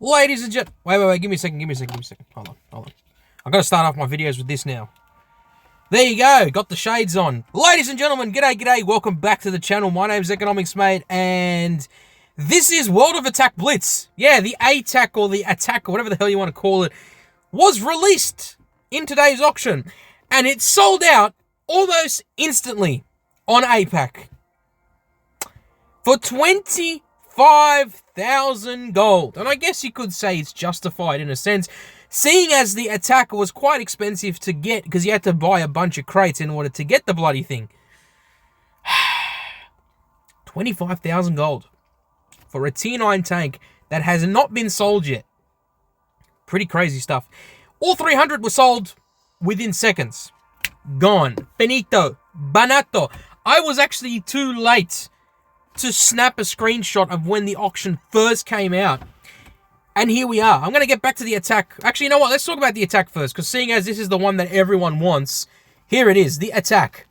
Ladies and gentlemen, wait, give me a second. Hold on. I've got to start off my videos with this now. There you go, got the shades on. Ladies and gentlemen, g'day, welcome back to the channel. My name's Economics Mate, and this is World of Atac Blitz. Yeah, the Atac or the Atac, or whatever the hell you want to call it, was released in today's auction, and it sold out almost instantly on APAC for 25,000 gold. And I guess you could say it's justified in a sense, seeing as the Atac was quite expensive to get because you had to buy a bunch of crates in order to get the bloody thing. 25,000 gold for a Tier 9 tank that has not been sold yet. Pretty crazy stuff. All 300 were sold within seconds. Gone. Finito. Banato. I was actually too late to snap a screenshot of when the auction first came out. And here we are. I'm going to get back to the Atac. Actually, you know what? Let's talk about the Atac first, because seeing as this is the one that everyone wants, here it is, the Atac.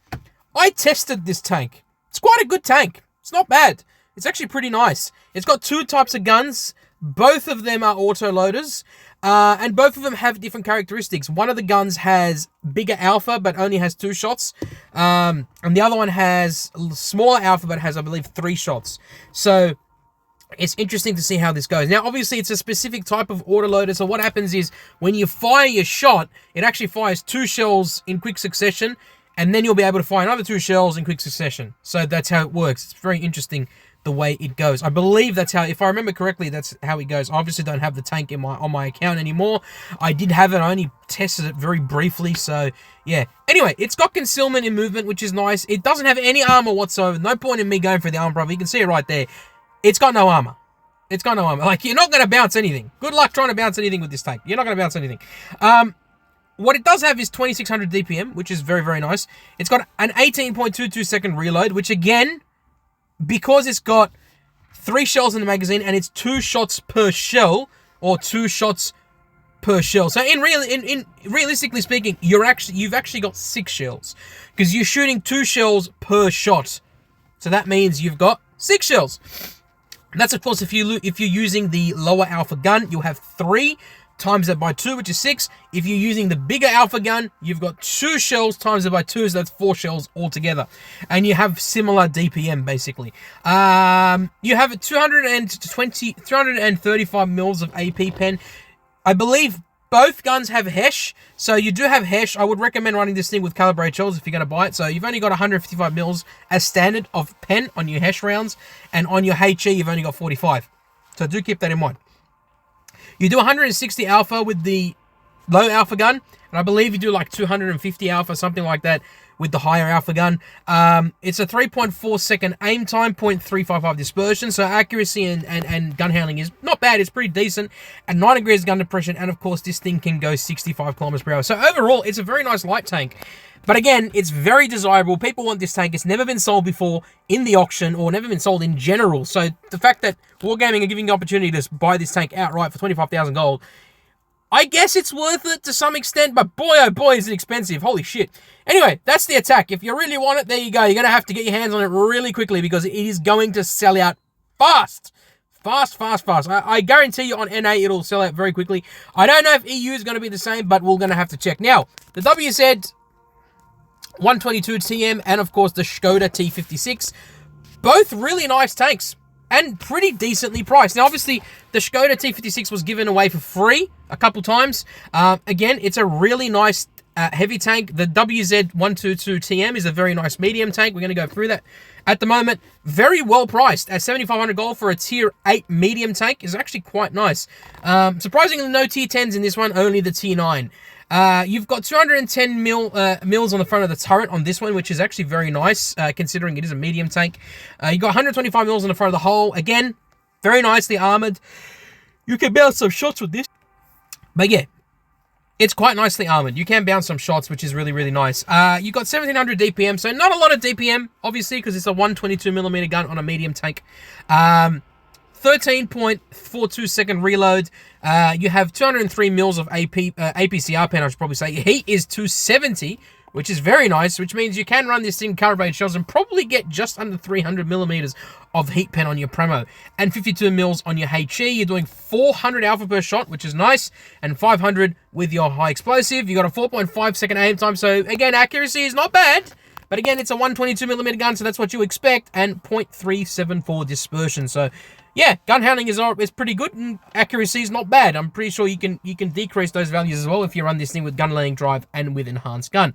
I tested this tank. It's quite a good tank. It's not bad. It's actually pretty nice. It's got two types of guns. Both of them are auto-loaders. And both of them have different characteristics. One of the guns has bigger alpha, but only has 2 shots. And the other one has smaller alpha, but has, I believe, 3 shots. So it's interesting to see how this goes. Now, obviously, it's a specific type of autoloader. So what happens is when you fire your shot, it actually fires 2 shells in quick succession. And then you'll be able to fire another 2 shells in quick succession. So that's how it works. It's very interesting the way it goes. I believe that's how, if I remember correctly, that's how it goes. I obviously don't have the tank on my account anymore. I did have it, I only tested it very briefly, so yeah. Anyway, it's got concealment in movement, which is nice. It doesn't have any armor whatsoever. No point in me going for the armor, brother. You can see it right there. It's got no armor. It's got no armor. Like, you're not going to bounce anything. Good luck trying to bounce anything with this tank. You're not going to bounce anything. What it does have is 2600 DPM, which is very, very nice. It's got an 18.22 second reload, which again, because it's got 3 shells in the magazine and it's 2 shots per shell, or 2 shots per shell. So realistically speaking, you've actually got 6 shells because you're shooting 2 shells per shot. So that means you've got 6 shells. And that's of course if you're using the lower alpha gun, you'll have 3 times that by 2, which is 6. If you're using the bigger alpha gun, you've got 2 shells times it by 2, so that's 4 shells altogether. And you have similar DPM, basically. You have 335 mils of AP pen. I believe both guns have HESH, so you do have HESH. I would recommend running this thing with calibrated shells if you're going to buy it. So you've only got 155 mils as standard of pen on your HESH rounds, and on your HE, you've only got 45. So do keep that in mind. You do 160 alpha with the low alpha gun, and I believe you do like 250 alpha, something like that, with the higher alpha gun. It's a 3.4 second aim time, 0.355 dispersion, so accuracy and gun handling is not bad. It's pretty decent, and 9 degrees gun depression, and of course this thing can go 65 kilometers per hour. So overall, it's a very nice light tank. But again, it's very desirable. People want this tank. It's never been sold before in the auction, or never been sold in general. So the fact that Wargaming are giving you the opportunity to buy this tank outright for 25,000 gold, I guess it's worth it to some extent, but boy, oh boy, is it expensive. Holy shit. Anyway, that's the Atac. If you really want it, there you go. You're going to have to get your hands on it really quickly because it is going to sell out fast. Fast. I guarantee you on NA, it'll sell out very quickly. I don't know if EU is going to be the same, but we're going to have to check. Now, the WZ 122 TM and of course the Skoda T56, both really nice tanks and pretty decently priced. Now obviously the Skoda T56 was given away for free a couple times. Again, it's a really nice heavy tank. The WZ 122 TM is a very nice medium tank. We're going to go through that. At the moment, very well priced at 7,500 gold for a tier 8 medium tank is actually quite nice. Surprisingly, no tier 10s in this one, only the tier 9. You've got 210 mils on the front of the turret on this one, which is actually very nice, considering it is a medium tank. You've got 125 mils on the front of the hull. Again, very nicely armored. You can bounce some shots with this. But yeah, it's quite nicely armored. You can bounce some shots, which is really, really nice. You've got 1,700 DPM, so not a lot of DPM, obviously, because it's a 122mm gun on a medium tank. 13.42 second reload. You have 203 mils of APCR pen, I should probably say. Heat is 270, which is very nice, which means you can run this thing calibrated shells and probably get just under 300 millimeters of heat pen on your Premo and 52 mils on your HE. You're doing 400 alpha per shot, which is nice, and 500 with your high explosive. You got a 4.5 second aim time, so again, accuracy is not bad. But again, it's a 122 millimeter gun, so that's what you expect, and 0.374 dispersion. So yeah, gun handling is pretty good, and accuracy is not bad. I'm pretty sure you can decrease those values as well if you run this thing with gun laying drive and with enhanced gun.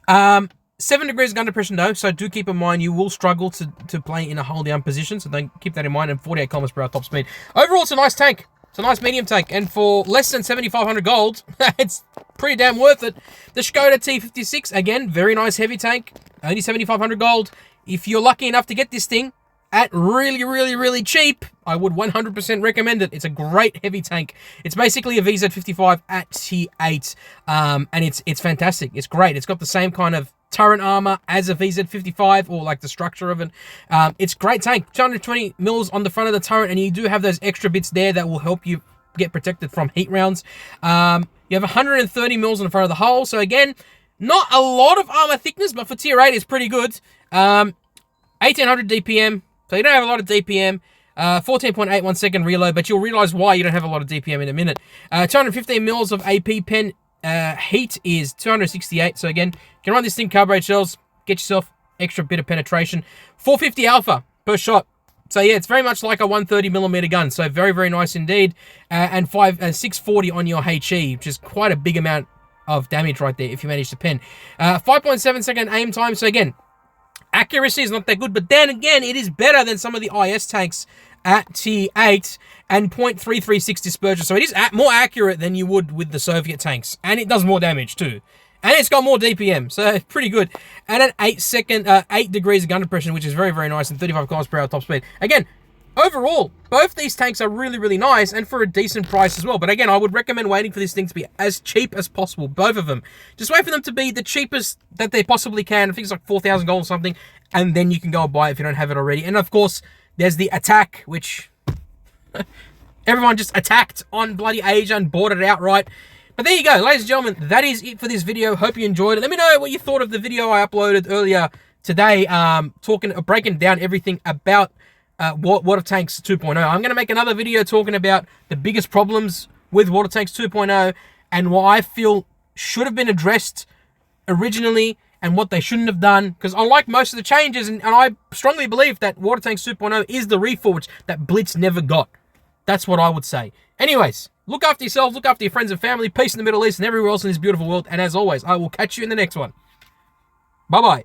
7 degrees of gun depression though, so do keep in mind you will struggle to play in a hold down position, so don't keep that in mind, and 48 kilometers per hour top speed. Overall, it's a nice tank. It's a nice medium tank, and for less than 7,500 gold, it's pretty damn worth it. The Skoda T56, again, very nice heavy tank, only 7,500 gold. If you're lucky enough to get this thing at really cheap, I would 100% recommend it. It's a great heavy tank. It's basically a VZ55 at T8, and it's fantastic. It's great. It's got the same kind of turret armor as a VZ55, or like the structure of it. It's a great tank. 220 mils on the front of the turret, and you do have those extra bits there that will help you get protected from heat rounds. You have 130 mils on the front of the hull, so again, not a lot of armor thickness, but for tier 8 it's pretty good. 1800 DPM, so you don't have a lot of DPM. 14.81 second reload, but you'll realize why you don't have a lot of DPM in a minute. 215 mils of AP pen. Heat is 268, so again, you can run this thing carbureted shells, get yourself extra bit of penetration. 450 alpha per shot, so yeah, it's very much like a 130 millimeter gun, so very nice indeed. And 640 on your HE, which is quite a big amount of damage right there if you manage to pen. 5.7 second aim time, so again, accuracy is not that good, but then again, it is better than some of the IS tanks at T8, and 0.336 dispersion, so it is more accurate than you would with the Soviet tanks, and it does more damage too, and it's got more DPM, so it's pretty good. And an 8 degrees of gun depression, which is very nice, and 35 kilometers per hour top speed. Again, overall, both these tanks are really nice, and for a decent price as well. But again, I would recommend waiting for this thing to be as cheap as possible, both of them. Just wait for them to be the cheapest that they possibly can. I think it's like 4,000 gold or something, and then you can go and buy it if you don't have it already. And of course, there's the Atac, which everyone just attacked on bloody Asia and bought it outright. But there you go, ladies and gentlemen, that is it for this video. Hope you enjoyed it. Let me know what you thought of the video I uploaded earlier today, breaking down everything about Water Tanks 2.0. I'm going to make another video talking about the biggest problems with Water Tanks 2.0 and what I feel should have been addressed originally and what they shouldn't have done, because I like most of the changes, and I strongly believe that Water Tanks 2.0 is the reforge that Blitz never got. That's what I would say. Anyways, look after yourselves, look after your friends and family, peace in the Middle East and everywhere else in this beautiful world, and as always, I will catch you in the next one. Bye-bye.